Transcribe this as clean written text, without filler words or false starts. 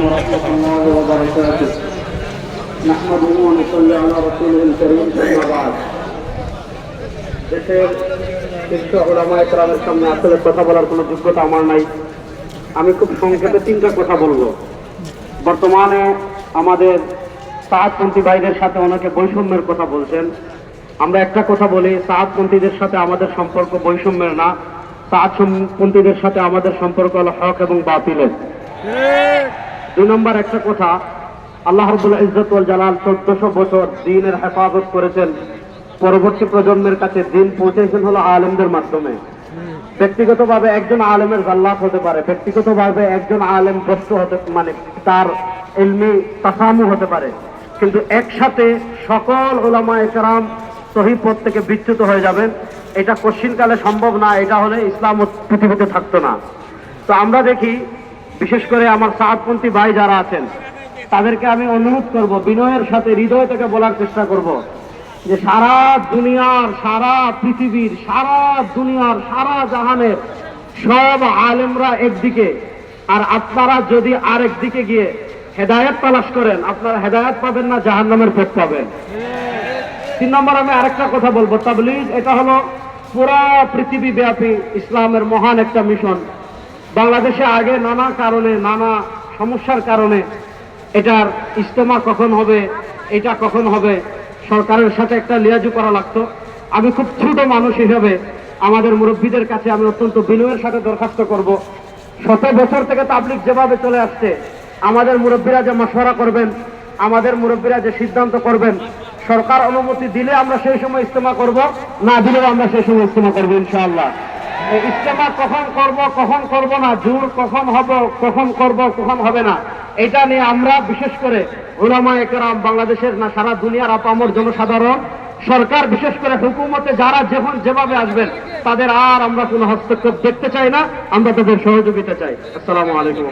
ورحمة الله وبركاته. نحمده ونصلي على رسوله الكريم أما بعد. দেশের শীর্ষ উলামায়ে কেরামের সামনে আসলে কথা বলার কোনো যোগ্যতা আমার নাই। আমি খুব সংক্ষেপে তিনটা কথা বলবো। বর্তমানে আমাদের সাহাদপন্থী ভাইদের সাথে অনেকে বৈষম্যের কথা বলছেন। আমরা একটা কথা বলি, সাহাদপন্থীদের সাথে আমাদের সম্পর্ক বৈষম্যের না, সাহাদপন্থীদের সাথে আমাদের সম্পর্ক হলো হক এবং বাতিলের। দুই নম্বর একটা কথা, আল্লাহ রাব্বুল ইজ্জত ওয়াল জালাল 1400 বছর দ্বীনের হেফাজত করেছেন, পরবর্তী প্রজন্মের কাছে দ্বীন পৌঁছেছেন হলো আলেমদের মাধ্যমে। ব্যক্তিগতভাবে একজন আলেমের জাল্লাত হতে পারে, ব্যক্তিগতভাবে একজন আলেম ভ্রষ্ট হতে, মানে তার ইলমি তাসামু হতে পারে, কিন্তু একসাথে সকল উলামায়ে কেরাম সহিহ পথ থেকে বিচ্যুত হয়ে যাবেন, এটা কশিনকালে সম্ভব না। এটা হলে ইসলাম পৃথিবীতে থাকতো না। তো আমরা দেখি, বিশেষ করে আমার সাহাদপন্থী ভাই যারা আছেন তাদেরকে আমি অনুরোধ করব, বিনয়ের সাথে হৃদয় থেকে বলার চেষ্টা করব যে সারা দুনিয়ার, সারা পৃথিবীর, সারা দুনিয়ার, সারা জাহানের সব আলেমরা একদিকে, আর আপনারা যদি আরেক দিকে গিয়ে হেদায়েত তালাশ করেন, আপনারা হেদায়েত পাবেন না, জাহান্নামের পথ পাবেন। 3 নম্বর আমি আরেকটা কথা বলবো, তাবলীগ এটা হলো পুরা পৃথিবী ব্যাপী ইসলামের মহান একটা মিশন। বাংলাদেশে আগে নানা কারণে, নানা সমস্যার কারণে এটার ইজতেমা কখন হবে, এটা কখন হবে, সরকারের সাথে একটা লিয়াজু করা লাগতো। আমি খুব ছোট মানুষ হিসেবে আমাদের মুরব্বীদের কাছে আমি অত্যন্ত বিনয়ের সাথে দরখাস্ত করব, 100 বছর থেকে তাবলীগ যেভাবে চলে আসছে, আমাদের মুরব্বীরা যে মাশওয়ারা করবেন, আমাদের মুরব্বীরা যে সিদ্ধান্ত করবেন, সরকার অনুমতি দিলে আমরা সেই সময় ইজতেমা করব, না দিলেও আমরা সেই সময় ইজতেমা করবো ইনশাআল্লাহ। ইজতেমা কখন করব না, জোর কখন হব, কখন করব, কখন হবে না, এটা নিয়ে আমরা বিশেষ করে উলামায়ে কেরাম, বাংলাদেশের না সারা দুনিয়ার আপামর জনসাধারণ, সরকার বিশেষ করে হুকুমতে যারা যখন যেভাবে আসবেন তাদের আর আমরা কোনো হস্তক্ষেপ দেখতে চাই না, আমরা তাদের সহযোগিতা চাই। আসসালামু আলাইকুম।